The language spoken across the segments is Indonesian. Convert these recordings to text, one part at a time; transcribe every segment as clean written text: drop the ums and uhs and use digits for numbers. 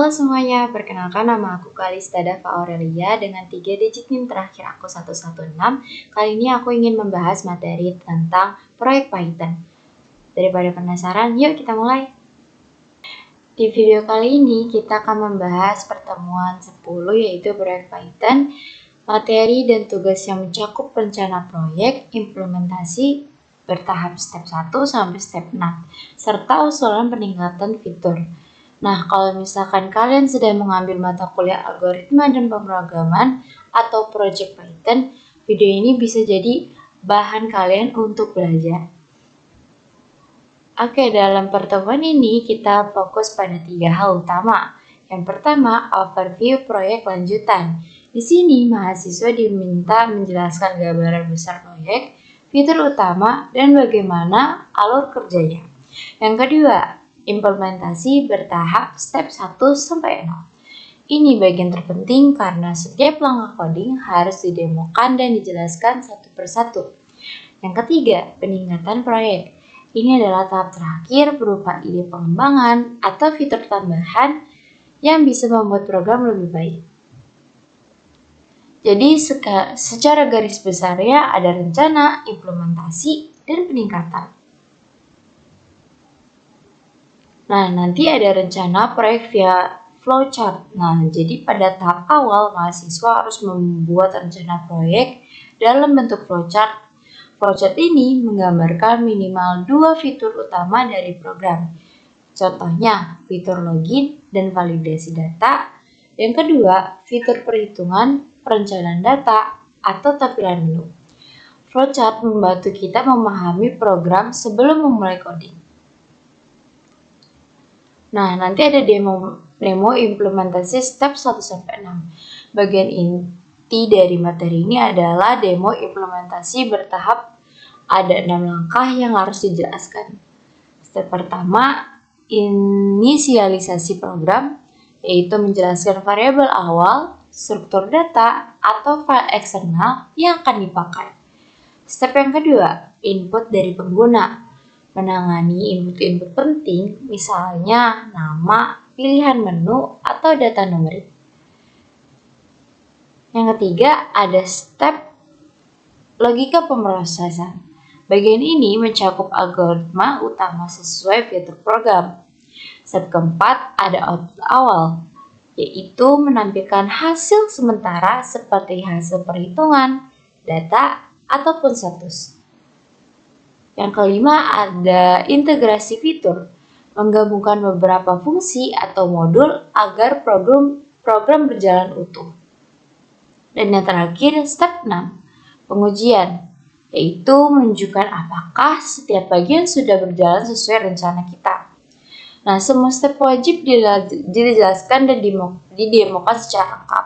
Halo semuanya, perkenalkan nama aku Kalista Dava Aurelia dengan 3 digit NIM terakhir aku 116. Kali ini aku ingin membahas materi tentang proyek Python. Daripada penasaran, yuk kita mulai. Di video kali ini kita akan membahas pertemuan 10 yaitu proyek Python, materi dan tugas yang mencakup rencana proyek, implementasi bertahap step 1 sampai step 6, serta usulan peningkatan fitur. Nah, kalau misalkan kalian sedang mengambil mata kuliah algoritma dan pemrograman atau project Python, video ini bisa jadi bahan kalian untuk belajar. Oke, dalam pertemuan ini kita fokus pada 3 hal utama. Yang pertama, overview proyek lanjutan. Di sini mahasiswa diminta menjelaskan gambaran besar proyek, fitur utama, dan bagaimana alur kerjanya. Yang kedua, implementasi bertahap step 1 sampai 0. Ini bagian terpenting karena setiap langkah coding harus didemokan dan dijelaskan satu persatu. Yang ketiga, peningkatan proyek. Ini adalah tahap terakhir berupa ide pengembangan atau fitur tambahan yang bisa membuat program lebih baik. Jadi secara garis besarnya ada rencana, implementasi, dan peningkatan. Nah, nanti ada rencana proyek via flowchart. Nah, jadi pada tahap awal mahasiswa harus membuat rencana proyek dalam bentuk flowchart. Flowchart ini menggambarkan minimal 2 fitur utama dari program. Contohnya, fitur login dan validasi data. Yang kedua, fitur perhitungan, perencanaan data, atau tampilan menu. Flowchart membantu kita memahami program sebelum memulai coding. Nah, nanti ada demo implementasi step 1-6. Bagian inti dari materi ini adalah demo implementasi bertahap. Ada 6 langkah yang harus dijelaskan. Step pertama, inisialisasi program, yaitu menjelaskan variabel awal, struktur data, atau file eksternal yang akan dipakai. Step yang kedua, input dari pengguna. Menangani input-input penting, misalnya nama, pilihan menu, atau data numerik. Yang ketiga, ada step logika pemrosesan. Bagian ini mencakup algoritma utama sesuai fitur program. Step keempat, ada output awal, yaitu menampilkan hasil sementara seperti hasil perhitungan, data, ataupun status. Yang kelima, ada integrasi fitur, menggabungkan beberapa fungsi atau modul agar program berjalan utuh. Dan yang terakhir, step 6, pengujian, yaitu menunjukkan apakah setiap bagian sudah berjalan sesuai rencana kita. Nah, semua step wajib dijelaskan dan didemokan secara lengkap.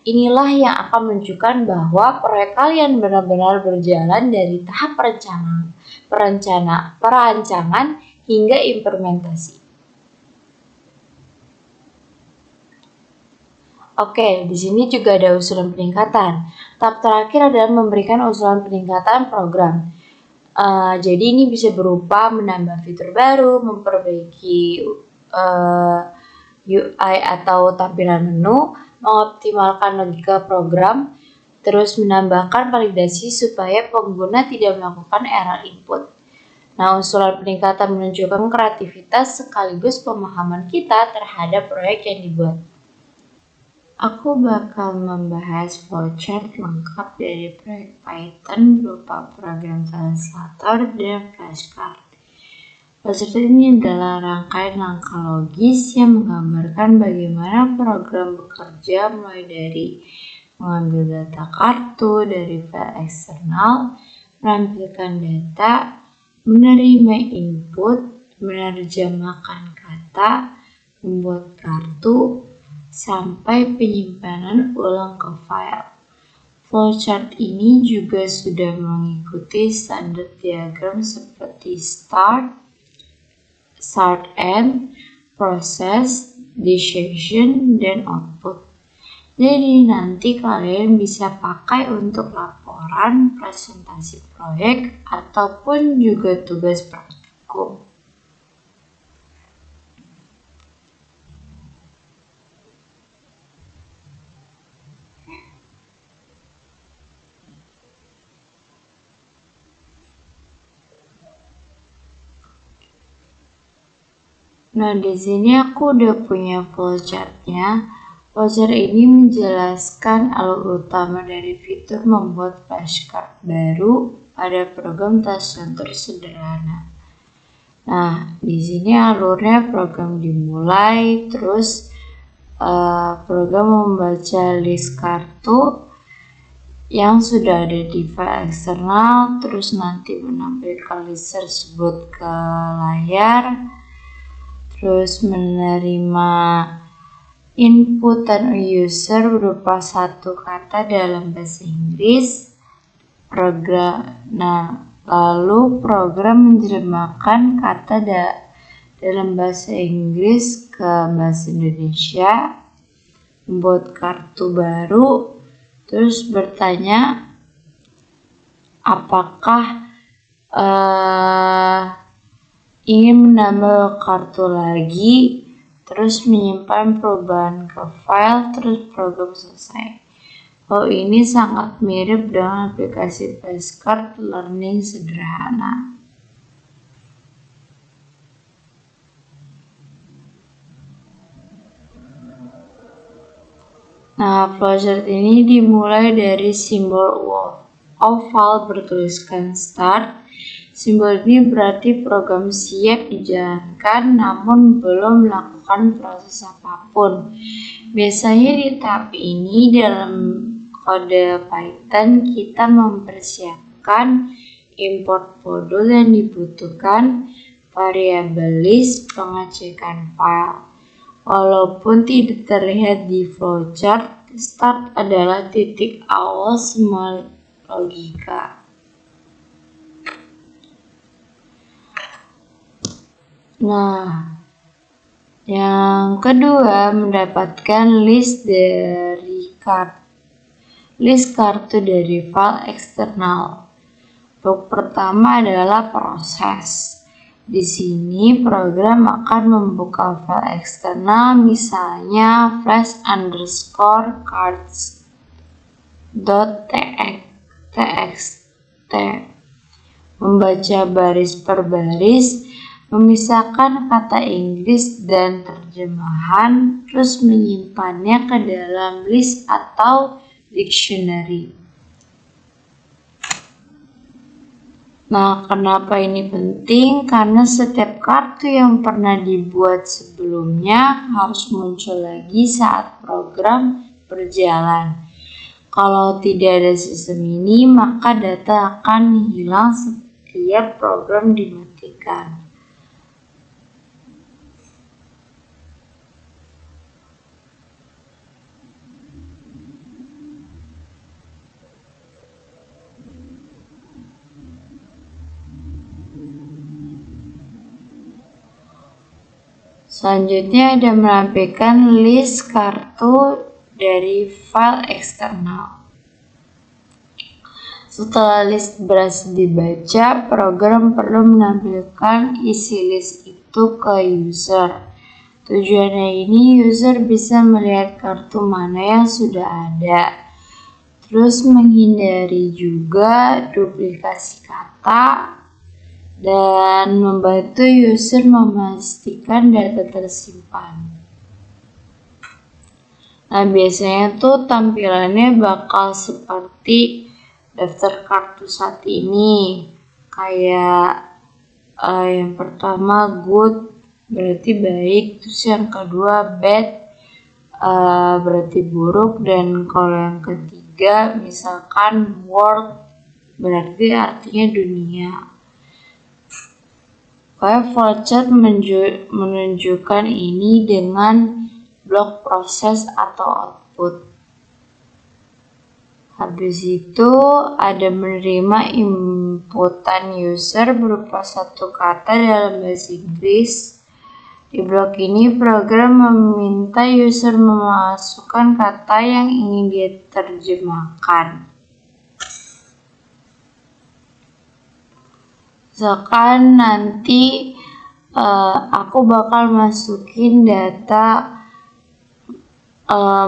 Inilah yang akan menunjukkan bahwa proyek kalian benar-benar berjalan dari tahap perancangan hingga implementasi. Oke, di sini juga ada usulan peningkatan. Tahap terakhir adalah memberikan usulan peningkatan program. Jadi ini bisa berupa menambah fitur baru, memperbaiki UI atau tampilan menu, mengoptimalkan logika program, terus menambahkan validasi supaya pengguna tidak melakukan error input. Nah, usulan peningkatan menunjukkan kreativitas sekaligus pemahaman kita terhadap proyek yang dibuat. Aku bakal membahas flowchart lengkap dari proyek Python berupa program translator dan flashcard. Flowchart ini adalah rangkaian langkah logis yang menggambarkan bagaimana program bekerja mulai dari mengambil data kartu dari file eksternal, menampilkan data, menerima input, menerjemahkan kata, membuat kartu, sampai penyimpanan ulang ke file. Flowchart ini juga sudah mengikuti standar diagram seperti start, end, process, decision, dan output. Jadi nanti kalian bisa pakai untuk laporan, presentasi proyek, ataupun juga tugas praktikum. Nah, di sini aku udah punya flowchartnya. Flowchart ini menjelaskan alur utama dari fitur membuat flashcard baru pada program translator sederhana. Nah, di sini alurnya program dimulai, terus program membaca list kartu yang sudah ada di file eksternal, terus nanti menampilkan list tersebut ke layar, terus menerima inputan user berupa satu kata dalam bahasa Inggris. Lalu program menerjemahkan kata dalam bahasa Inggris ke bahasa Indonesia, membuat kartu baru, terus bertanya apakah ingin menambah kartu lagi, terus menyimpan perubahan ke file, terus program selesai. Ini sangat mirip dengan aplikasi flashcard learning sederhana. Nah, flowchart ini dimulai dari simbol oval bertuliskan start. Simbol ini berarti program siap dijalankan namun belum melakukan proses apapun. Biasanya di tahap ini dalam kode Python kita mempersiapkan import modul yang dibutuhkan, variabel list, pengecekan file. Walaupun tidak terlihat di flowchart, start adalah titik awal semua logika. Nah, yang kedua mendapatkan list kartu dari file eksternal. Untuk pertama adalah proses. Di sini program akan membuka file eksternal, misalnya flash_cards.txt, membaca baris per baris, memisahkan kata Inggris dan terjemahan, terus menyimpannya ke dalam list atau dictionary. Nah, kenapa ini penting? Karena setiap kartu yang pernah dibuat sebelumnya harus muncul lagi saat program berjalan. Kalau tidak ada sistem ini, maka data akan hilang setiap program dimatikan. Selanjutnya ada menampilkan list kartu dari file eksternal. Setelah list berhasil dibaca, program perlu menampilkan isi list itu ke user. Tujuannya ini user bisa melihat kartu mana yang sudah ada, terus menghindari juga duplikasi kata, dan membantu user memastikan data tersimpan. Nah, biasanya tuh tampilannya bakal seperti daftar kartu saat ini. Kayak yang pertama good berarti baik, terus yang kedua bad berarti buruk, dan kalau yang ketiga misalkan world berarti artinya dunia. Flowchart menunjukkan ini dengan blok proses atau output. Habis itu ada menerima inputan user berupa satu kata dalam bahasa Inggris. Di blok ini program meminta user memasukkan kata yang ingin diterjemahkan. Misalkan nanti aku bakal masukin data,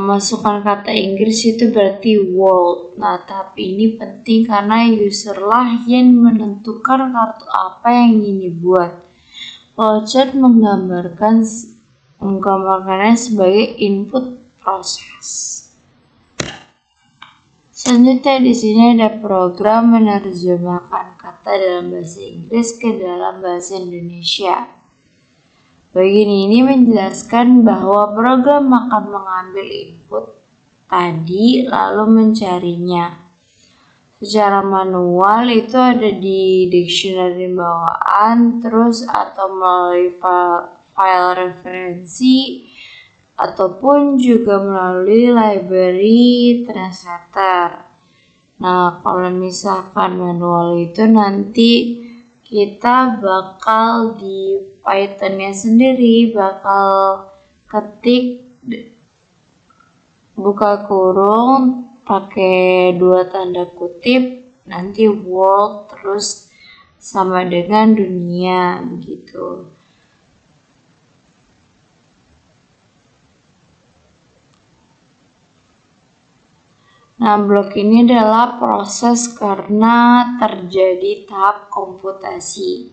masukkan kata Inggris itu berarti world. Nah, tapi ini penting karena user lah yang menentukan kartu apa yang ingin dibuat. Flowchart menggambarkannya sebagai input proses. Selanjutnya di sini ada program menerjemahkan kata dalam bahasa Inggris ke dalam bahasa Indonesia. Bagian ini menjelaskan bahwa program akan mengambil input tadi lalu mencarinya. Secara manual itu ada di dictionary bawaan, terus atau melalui file referensi, ataupun juga melalui library translator. Nah, kalau misalkan manual itu nanti kita bakal di Python-nya sendiri bakal ketik buka kurung pakai 2 tanda kutip, nanti world terus sama dengan dunia begitu. Nah, blok ini adalah proses karena terjadi tahap komputasi.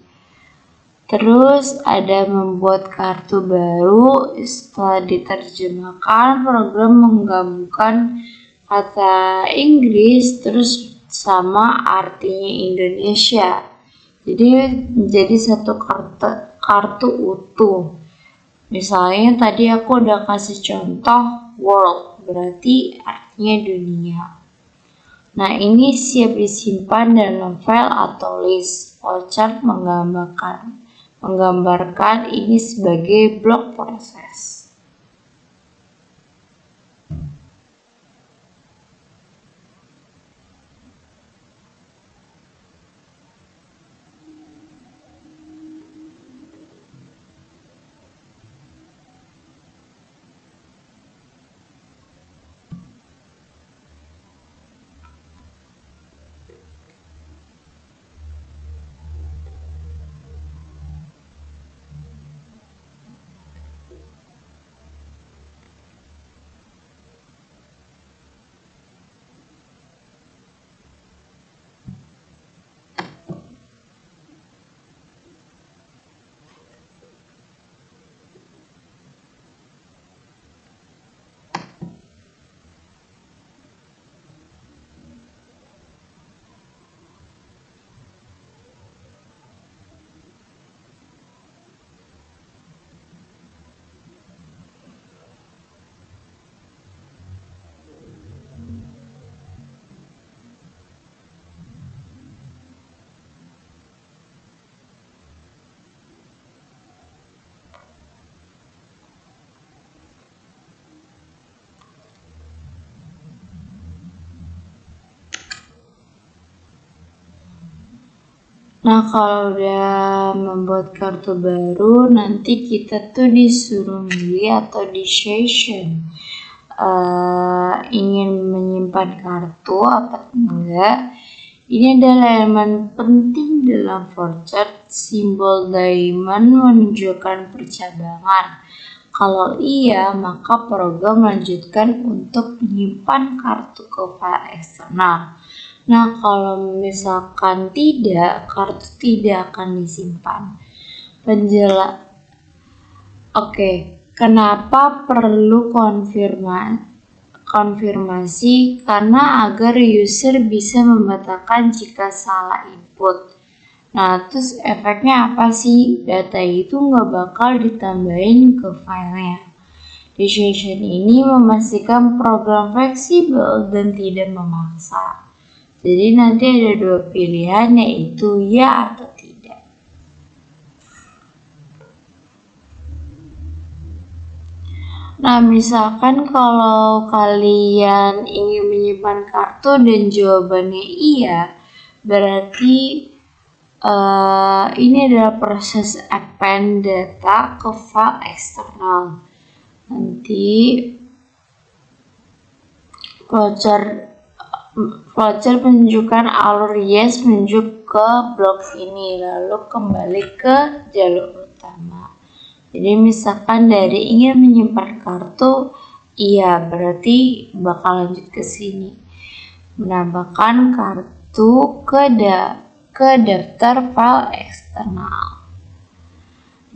Terus ada membuat kartu baru. Setelah diterjemahkan, program menggabungkan kata Inggris terus sama artinya Indonesia. Jadi menjadi satu kartu utuh. Misalnya tadi aku udah kasih contoh world, berarti artinya dunia. Nah, ini siap disimpan dalam file atau list. Flowchart menggambarkan ini sebagai blok proses. Nah, kalau udah membuat kartu baru, nanti kita tuh disuruh milih atau di session ingin menyimpan kartu apa enggak. Ini adalah elemen penting dalam flowchart. Simbol diamond menunjukkan percabangan. Kalau iya, maka program melanjutkan untuk menyimpan kartu ke file eksternal. Nah, kalau misalkan tidak, kartu tidak akan disimpan. Kenapa perlu konfirmasi? Karena agar user bisa membatalkan jika salah input. Nah, terus efeknya apa sih? Data itu nggak bakal ditambahin ke filenya. Decision ini memastikan program fleksibel dan tidak memaksa. Jadi nanti ada 2 pilihan, yaitu ya atau tidak. Nah, misalkan kalau kalian ingin menyimpan kartu dan jawabannya iya, berarti ini adalah proses append data ke file eksternal. Nanti flowchart menunjukkan alur yes menuju ke blok ini, lalu kembali ke jalur utama. Jadi misalkan dari ingin menyimpan kartu, iya berarti bakal lanjut ke sini, menambahkan kartu ke daftar file eksternal.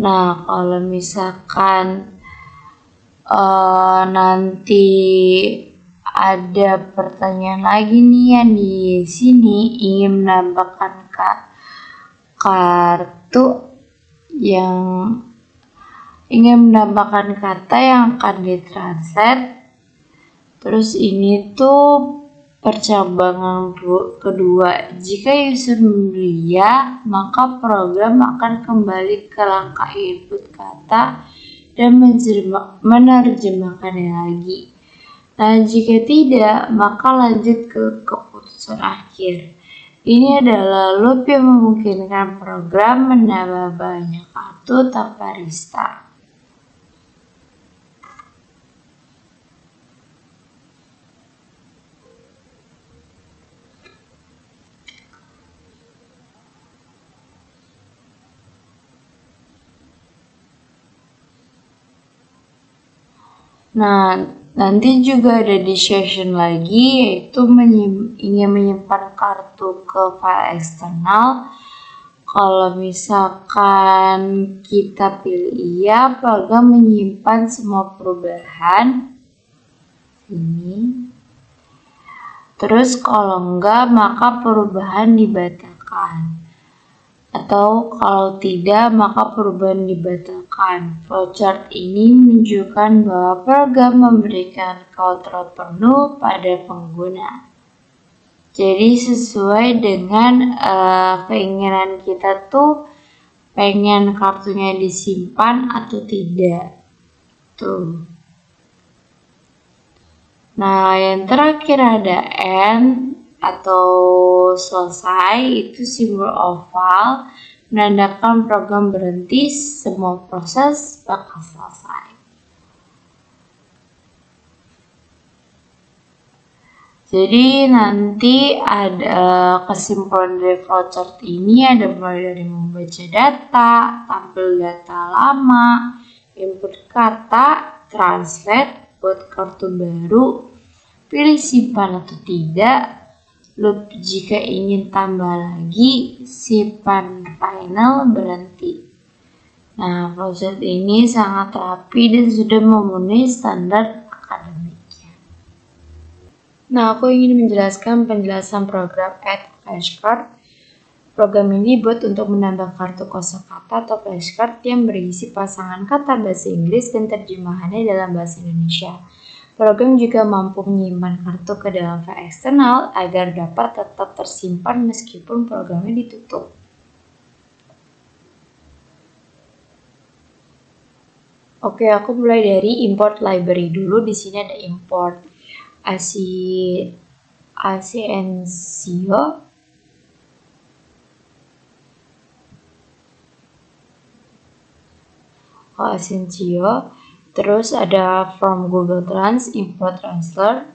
Nah, kalau misalkan nanti ada pertanyaan lagi nih yang di sini ingin menambahkan kartu yang ingin menambahkan kata yang akan ditranslate. Terus ini tuh percabangan kedua. Jika user mulia, maka program akan kembali ke langkah input kata dan menerjemahkannya lagi. Nah, jika tidak, maka lanjut ke keputusan akhir. Ini adalah loop yang memungkinkan program menambah banyak kartu tanpa restart. Nah, nanti juga ada di session lagi, yaitu ingin menyimpan kartu ke file eksternal. Kalau misalkan kita pilih iya, program menyimpan semua perubahan. Ini. Terus kalau enggak, maka perubahan dibatalkan. Atau kalau tidak, maka perubahan dibatalkan. Flowchart ini menunjukkan bahwa program memberikan kontrol penuh pada pengguna. Jadi sesuai dengan keinginan kita tuh pengen kartunya disimpan atau tidak. Tuh. Nah, yang terakhir ada end atau selesai, itu simbol oval menandakan program berhenti, semua proses bakal selesai. Jadi nanti ada kesimpulan dari flowchart ini ada mulai dari membaca data, tampil data lama, input kata, translate, buat kartu baru, pilih simpan atau tidak, loop jika ingin tambah lagi, simpan final, berhenti. Nah, flowchart ini sangat rapi dan sudah memenuhi standar akademiknya. Nah, aku ingin menjelaskan penjelasan program Add Flashcard. Program ini dibuat untuk menambah kartu kosakata atau flashcard yang berisi pasangan kata bahasa Inggris dan terjemahannya dalam bahasa Indonesia. Program juga mampu menyimpan kartu ke dalam file eksternal agar dapat tetap tersimpan meskipun programnya ditutup. Oke, aku mulai dari import library dulu. Di sini ada import Ascencio. Terus ada from Google Trans, import translator,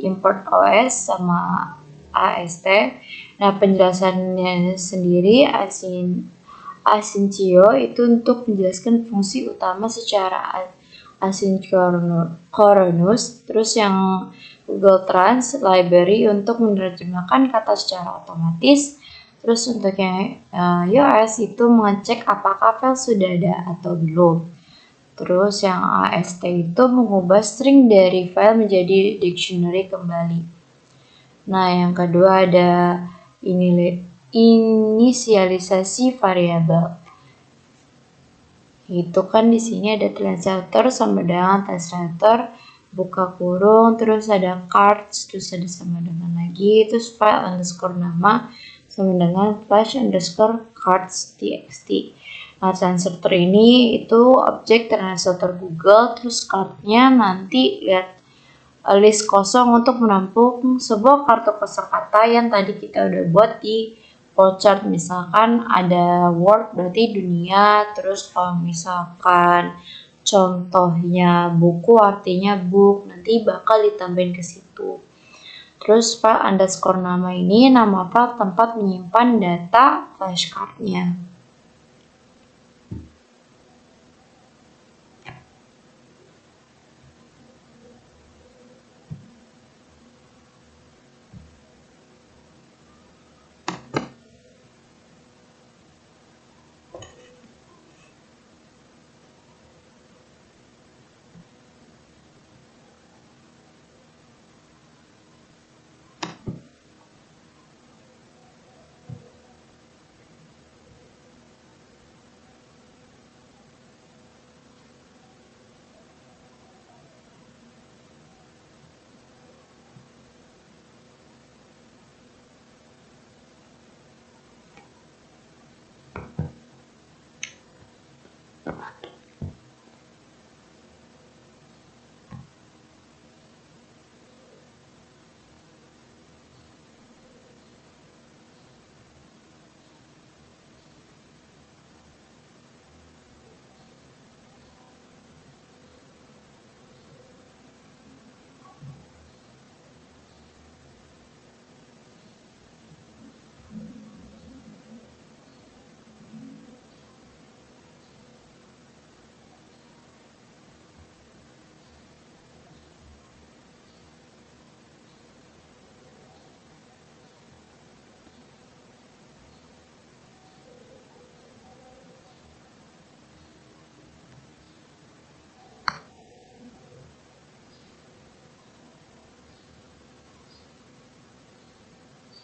import OS sama AST. Nah, penjelasannya sendiri Ascencio itu untuk menjelaskan fungsi utama secara asynchronous. Terus yang Google Trans Library untuk menerjemahkan kata secara otomatis. Terus untuk yang iOS itu mengecek apakah file sudah ada atau belum. Terus yang AST itu mengubah string dari file menjadi dictionary kembali. Nah, yang kedua ada inisialisasi variabel. Itu kan di sini ada translator sama dengan translator, buka kurung, terus ada cards, terus ada sama dengan lagi, terus file underscore nama sama dengan flash underscore cards txt. Nah, translator ini itu objek translator Google, terus cardnya nanti lihat list kosong untuk menampung sebuah kartu kosakata yang tadi kita udah buat di flowchart. Misalkan ada word berarti dunia, terus kalau misalkan contohnya buku artinya book, nanti bakal ditambahin ke situ. Terus file underscore nama ini nama file tempat menyimpan data flashcardnya.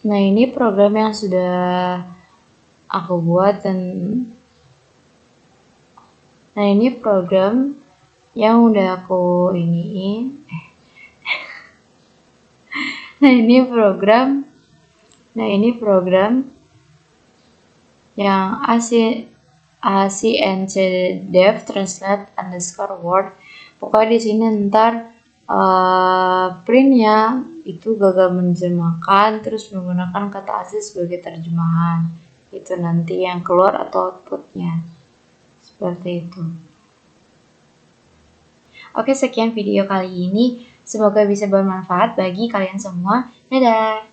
Nah, ini program yang sudah aku buat dan nah ini program yang udah aku iniin. Nah, ini program yang ACNC dev translate underscore word. Pokoknya di sini ntar printnya itu gagal menerjemahkan terus menggunakan kata asli sebagai terjemahan. Itu nanti yang keluar atau outputnya. Seperti itu. Oke, sekian video kali ini. Semoga bisa bermanfaat bagi kalian semua. Dadah!